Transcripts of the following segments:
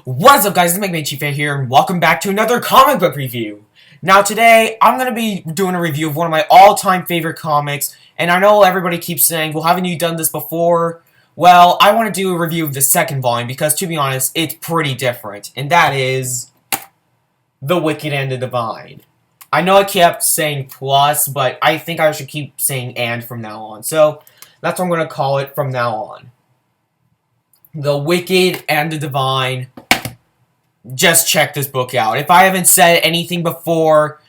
What is up, guys? It's McMadeChief here, and welcome back to another comic book review. Now, today, I'm going to be doing a review of one of my all-time favorite comics, and I know everybody keeps saying, well, haven't you done this before? Well, I want to do a review of the second volume, because, to be honest, it's pretty different, and that is The Wicked and the Divine. I know I kept saying plus, but I think I should keep saying and from now on, so that's what I'm going to call it from now on. The Wicked and the Divine. Just check this book out. If I haven't said anything before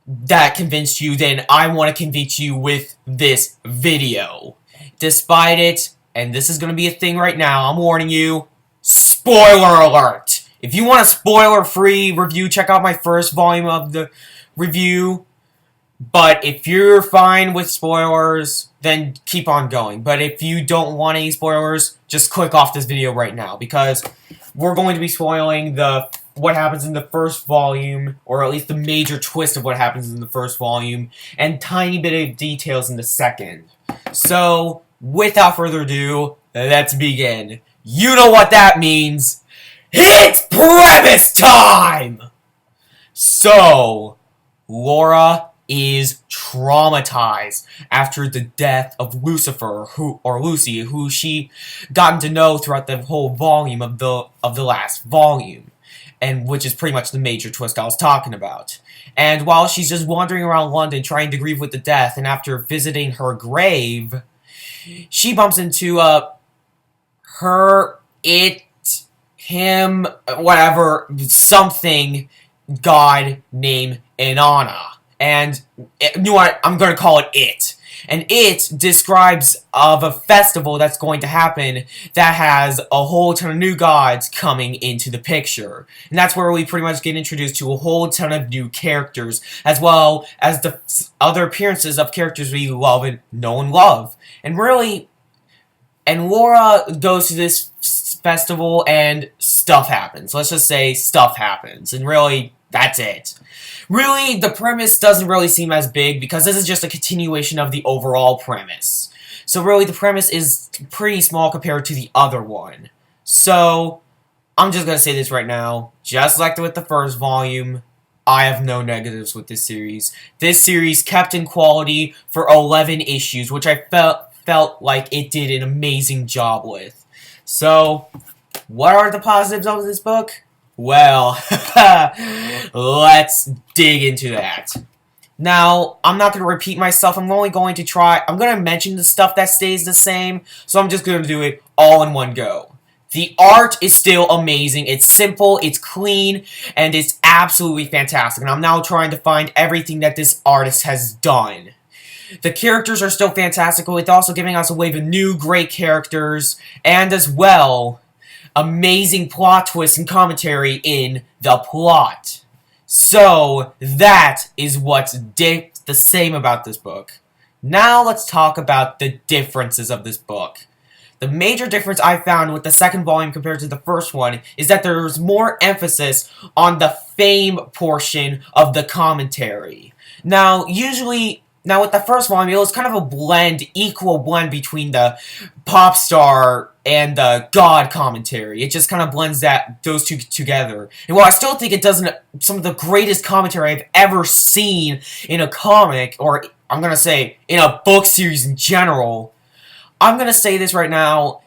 that convinced you, then I want to convince you with this video. Despite it, and this is going to be a thing right now, I'm warning you, spoiler alert! If you want a spoiler-free review, check out my first volume of the review. But if you're fine with spoilers, then keep on going. But if you don't want any spoilers, just click off this video right now, because we're going to be spoiling what happens in the first volume, or at least the major twist of what happens in the first volume, and tiny bit of details in the second. So, without further ado, let's begin. You know what that means. It's premise time! So, Laura is traumatized after the death of Lucifer, Lucy, who she gotten to know throughout the whole volume of the last volume, and which is pretty much the major twist I was talking about. And while she's just wandering around London trying to grieve with the death, and after visiting her grave, she bumps into him, whatever, something god named Inanna. And, you know what, I'm going to call it It. And It describes of a festival that's going to happen that has a whole ton of new gods coming into the picture. And that's where we pretty much get introduced to a whole ton of new characters, as well as the other appearances of characters we love and know and love. And really, and Laura goes to this festival and stuff happens. Let's just say stuff happens. And really, that's it. Really, the premise doesn't really seem as big because this is just a continuation of the overall premise. So really, the premise is pretty small compared to the other one. So, I'm just going to say this right now. Just like with the first volume, I have no negatives with this series. This series kept in quality for 11 issues, which I felt like it did an amazing job with. So, what are the positives of this book? Well, let's dig into that. Now, I'm not going to repeat myself. I'm going to mention the stuff that stays the same, so I'm just going to do it all in one go. The art is still amazing. It's simple, it's clean, and it's absolutely fantastic. And I'm now trying to find everything that this artist has done. The characters are still fantastic, with also giving us a wave of new great characters, and as well, amazing plot twists and commentary in the plot. So, that is what's the same about this book. Now, let's talk about the differences of this book. The major difference I found with the second volume compared to the first one is that there's more emphasis on the fame portion of the commentary. Now, with the first volume, it was kind of a equal blend between the pop star and the god commentary. It just kind of blends those two together. And while I still think it does some of the greatest commentary I've ever seen in a comic, or I'm going to say in a book series in general, I'm going to say this right now,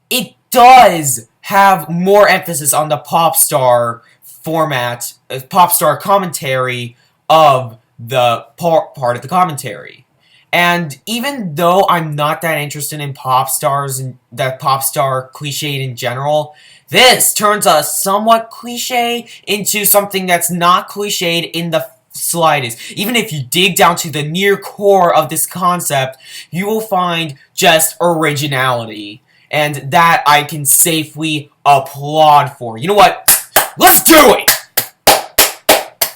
it does have more emphasis on the pop star format, pop star commentary of the part of the commentary. And even though I'm not that interested in pop stars and that pop star cliche in general, this turns a somewhat cliche into something that's not cliched in the slightest. Even if you dig down to the near core of this concept, you will find just originality. And that I can safely applaud for. You know what? Let's do it!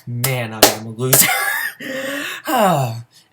Man, I am a loser.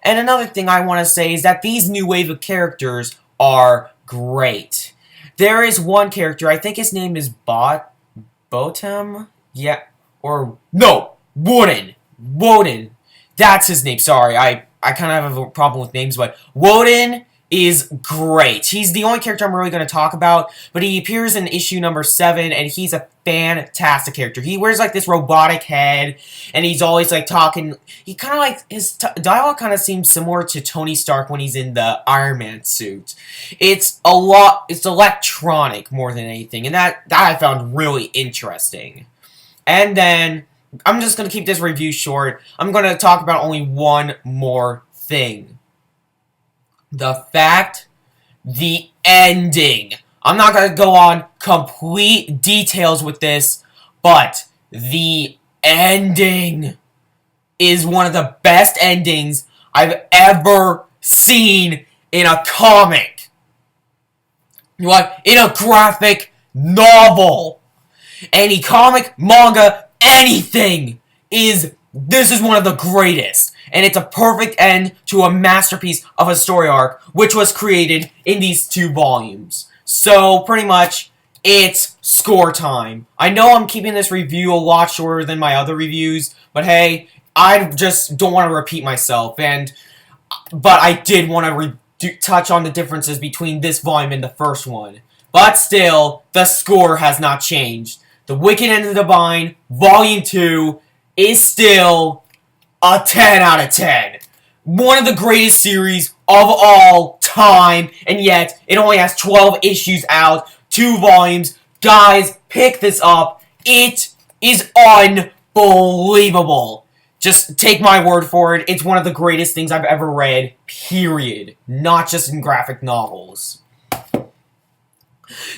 And another thing I want to say is that these new wave of characters are great. There is one character, I think his name is Botam? Yeah, or, no, Woden. Woden. That's his name, sorry, I kind of have a problem with names, but Woden is great. He's the only character I'm really going to talk about, but he appears in issue number 7, and he's a fantastic character. He wears, like, this robotic head, and he's always, like, talking. He kind of, like, his dialogue kind of seems similar to Tony Stark when he's in the Iron Man suit. It's electronic more than anything, and that I found really interesting. And then, I'm just going to keep this review short. I'm going to talk about only one more thing. The ending. I'm not going to go on complete details with this, but the ending is one of the best endings I've ever seen in a comic. Like, in a graphic novel. Any comic, manga, anything this is one of the greatest. And it's a perfect end to a masterpiece of a story arc, which was created in these 2 volumes. So, pretty much, it's score time. I know I'm keeping this review a lot shorter than my other reviews, but hey, I just don't want to repeat myself. But I did want to touch on the differences between this volume and the first one. But still, the score has not changed. The Wicked and the Divine, Volume 2, is still a 10 out of 10. One of the greatest series of all time, and yet it only has 12 issues out, 2 volumes. Guys, pick this up. It is unbelievable. Just take my word for it. It's one of the greatest things I've ever read, period. Not just in graphic novels.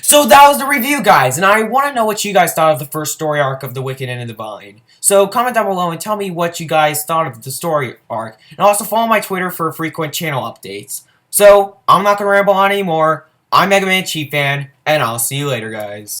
So that was the review, guys, and I want to know what you guys thought of the first story arc of The Wicked and the Divine. So comment down below and tell me what you guys thought of the story arc, and also follow my Twitter for frequent channel updates. So, I'm not going to ramble on anymore. I'm Mega Man Chief Fan, and I'll see you later, guys.